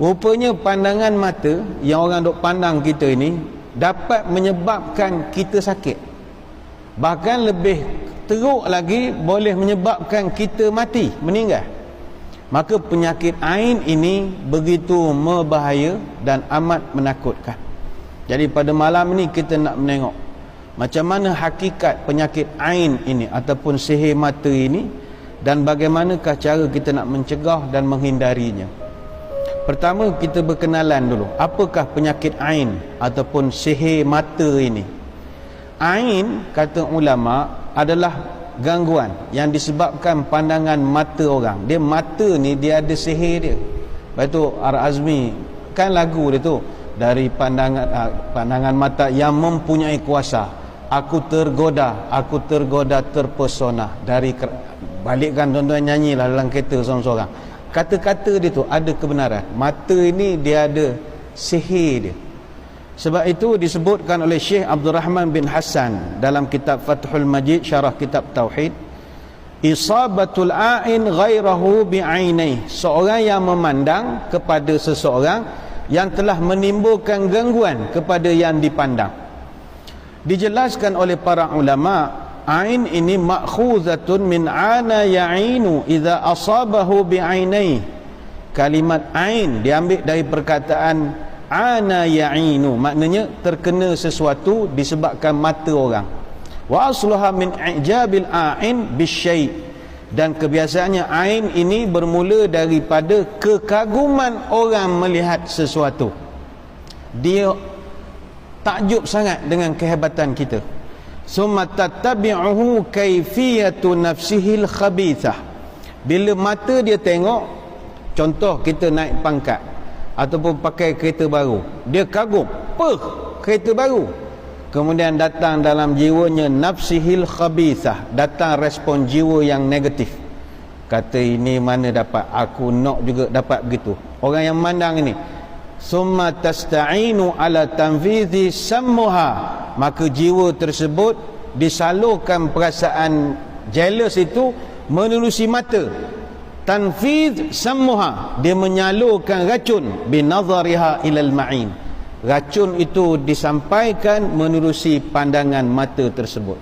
Rupanya pandangan mata yang orang duk pandang kita ini dapat menyebabkan kita sakit. Bahkan lebih teruk lagi, boleh menyebabkan kita mati, meninggal. Maka penyakit ain ini begitu berbahaya dan amat menakutkan. Jadi pada malam ini kita nak menengok macam mana hakikat penyakit ain ini ataupun sihir mata ini, dan bagaimanakah cara kita nak mencegah dan menghindarinya. Pertama, kita berkenalan dulu, apakah penyakit ain ataupun sihir mata ini. Ain, kata ulama, adalah gangguan yang disebabkan pandangan mata orang. Dia mata ni dia ada sihir dia. Lepas tu Ar-Azmi kan lagu dia tu, dari pandangan mata yang mempunyai kuasa, aku tergoda terpesona. Dari balikkan tuan-tuan nyanyilah dalam kereta seorang-seorang. Kata-kata dia tu ada kebenaran. Mata ini dia ada sihir dia. Sebab itu disebutkan oleh Syekh Abdul Rahman bin Hassan dalam kitab Fathul Majid syarah kitab Tauhid, isabatul a'in ghairahu bi'ainai, seorang yang memandang kepada seseorang yang telah menimbulkan gangguan kepada yang dipandang. Dijelaskan oleh para ulama, ain ini ma'khuzatun min ana ya'inu idza asabahu bi'ainai. Kalimat ain diambil dari perkataan ana ya'inu, maknanya terkena sesuatu disebabkan mata orang. Wa asluha min ijabil a'in bisyai', dan kebiasaannya ain ini bermula daripada kekaguman orang melihat sesuatu. Dia takjub sangat dengan kehebatan kita. Summa tattabi'uhu kaifiyatu nafsihil khabithah. Bila mata dia tengok, contoh kita naik pangkat ataupun pakai kereta baru, dia kagum, kereta baru. Kemudian datang dalam jiwanya nafsihil khabithah, datang respon jiwa yang negatif. Kata ini mana dapat, aku nak juga dapat begitu. Orang yang memandang ini, summa tasta'inu ala tanfidhi sammuha, maka jiwa tersebut disalurkan perasaan jealous itu menerusi mata. Tanfidh sammuha, dia menyalurkan racun binazariha ilal ma'in. Racun itu disampaikan menerusi pandangan mata tersebut.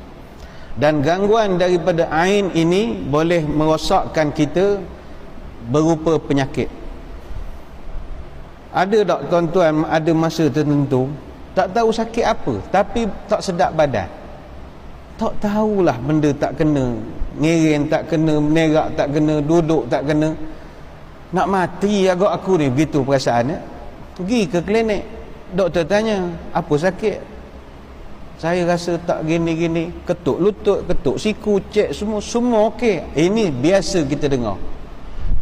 Dan gangguan daripada ain ini boleh merosakkan kita berupa penyakit. Ada tak tuan-tuan, ada masa tertentu tak tahu sakit apa, tapi tak sedap badan. Tak tahulah benda tak kena, ngereng tak kena, menerak tak kena, duduk tak kena. Nak mati agak aku ni, begitu perasaannya. Pergi ke klinik, doktor tanya, apa sakit? Saya rasa tak gini-gini, ketuk lutut, ketuk siku, cek semua okey. Ini biasa kita dengar.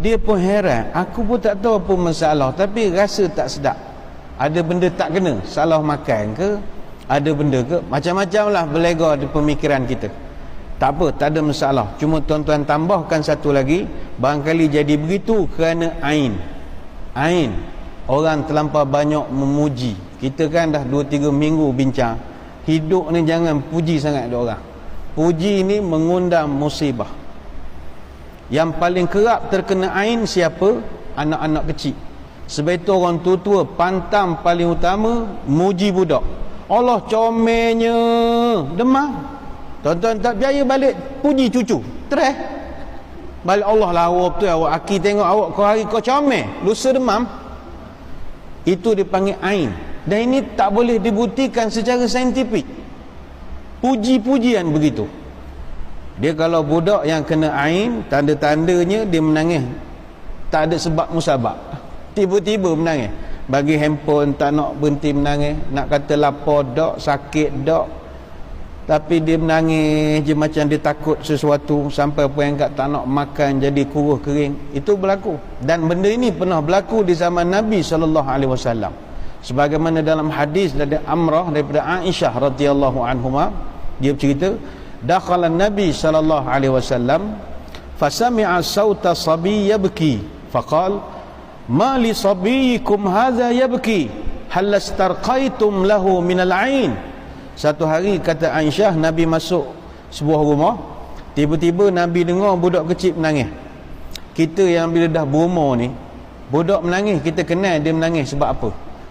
Dia pun heran, aku pun tak tahu apa masalah, tapi rasa tak sedap. Ada benda tak kena, salah makan ke, ada benda ke, macam-macam lah berlega di pemikiran kita. Tak apa, tak ada masalah. Cuma tuan-tuan tambahkan satu lagi, barangkali jadi begitu kerana ain. Ain, orang terlampau banyak memuji. Kita kan dah 2-3 minggu bincang, hidup ni jangan puji sangat ada orang. Puji ni mengundang musibah. Yang paling kerap terkena ain siapa? Anak-anak kecil. Sebab itu orang tua-tua pantang paling utama muji budak. Allah comelnya, demam. Tuan-tuan tak percaya, balik puji cucu, stres. Balik Allah lah, awak betul, awak aki tengok awak kau hari kau comel, lusa demam. Itu dipanggil ain. Dan ini tak boleh dibuktikan secara saintifik. Puji-pujian begitu. Dia kalau budak yang kena ain, tanda-tandanya dia menangis tak ada sebab musabab, tiba-tiba menangis. Bagi handphone tak nak berhenti menangis, nak kata lapar dak, sakit dak, tapi dia menangis je macam dia takut sesuatu, sampai apa yang tak nak makan jadi kuruh kering. Itu berlaku, dan benda ini pernah berlaku di zaman Nabi SAW. Sebagaimana dalam hadis dari Amrah daripada Aisyah radhiyallahu anhuma, dia bercerita, dakhala Nabi sallallahu alaihi wasallam fasami'a sauta sabi yabki faqal ma li sabiyikum hadha yabki hal astarqaitum lahu min al-ain. Satu hari, kata Aisyah, Nabi masuk sebuah rumah, tiba-tiba Nabi dengar budak kecil menangis. Kita yang bila dah berumur ni, Budak menangis kita kenal dia menangis sebab apa.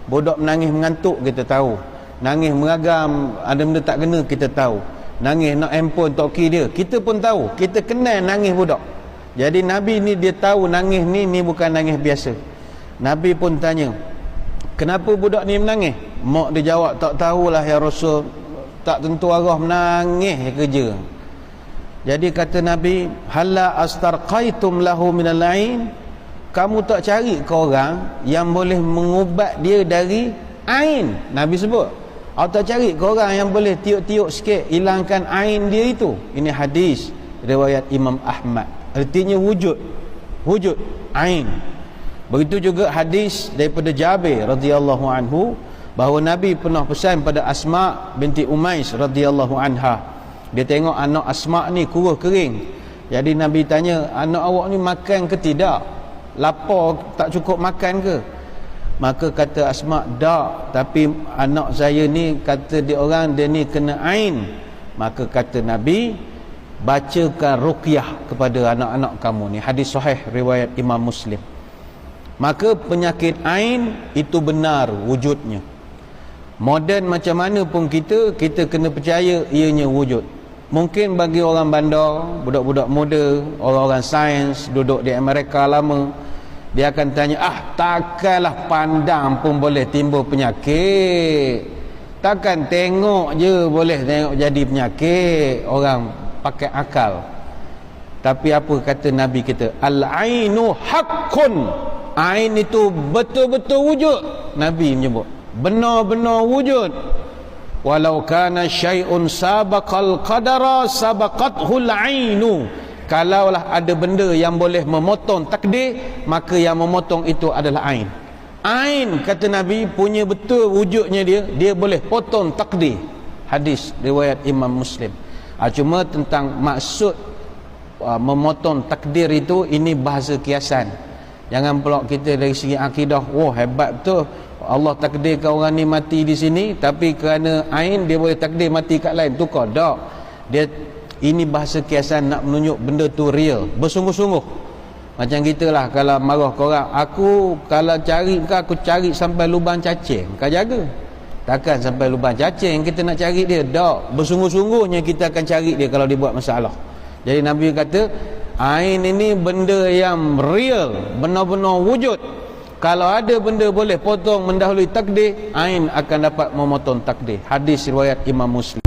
Budak menangis mengantuk kita tahu. Nangis meragam, ada benda tak kena kita tahu. Nangis nak handphone toki dia, kita pun tahu. Kita kenal nangis budak. Jadi Nabi ni dia tahu nangis ni bukan nangis biasa. Nabi pun tanya, kenapa budak ni menangis? Mak dia jawab, tak tahulah ya Rasul, tak tentu arah menangis kerja. Jadi kata Nabi, halla astarqaitum lahu minal ain, kamu tak cari ke orang yang boleh mengubat dia dari ain? Nabi sebut, awak tak cari ke orang yang boleh tiup-tiup sikit hilangkan ain dia itu? Ini hadis riwayat Imam Ahmad. Artinya wujud ain. Begitu juga hadis daripada Jabir radhiyallahu anhu bahawa Nabi pernah pesan pada Asma binti Umais radhiyallahu anha. Dia tengok anak Asma ni kurus kering. Jadi Nabi tanya, anak awak ni makan ke tidak? Lapar tak cukup makan ke? Maka kata Asma, tak, tapi anak saya ni kata dia orang dia ni kena ain. Maka kata Nabi, bacakan ruqyah kepada anak-anak kamu ni. Hadis sahih riwayat Imam Muslim. Maka penyakit ain itu benar wujudnya. Moden macam mana pun kita kena percaya ianya wujud. Mungkin bagi orang bandar, budak-budak muda, orang-orang sains duduk di Amerika lama, dia akan tanya, takkanlah pandang pun boleh timbul penyakit, takkan tengok je boleh tengok jadi penyakit. Orang pakai akal. Tapi apa kata Nabi kita? Al-ainu haqqun, ain itu betul-betul wujud. Nabi menyebut benar-benar wujud. Walau kana syai'un sabaqal qadara sabaqathul ainu, kalaulah ada benda yang boleh memotong takdir, maka yang memotong itu adalah ain. Ain kata Nabi punya betul wujudnya, dia boleh potong takdir. Hadis riwayat Imam Muslim. Cuma tentang maksud memotong takdir itu, ini bahasa kiasan. Jangan pula kita dari segi akidah, hebat betul Allah takdirkan orang ni mati di sini, tapi kerana ain dia boleh takdir mati kat lain, tukar. Tak. Ini bahasa kiasan nak menunjuk benda tu real, bersungguh-sungguh. Macam kita lah, kalau marah korang, aku kalau cari kau, aku cari sampai lubang cacing, kau jaga. Takkan sampai lubang cacing kita nak cari dia. Tak. Bersungguh-sungguhnya kita akan cari dia kalau dia buat masalah. Jadi Nabi kata, ain ini benda yang real, benar-benar wujud. Kalau ada benda boleh potong mendahului takdir, ain akan dapat memotong takdir. Hadis riwayat Imam Muslim.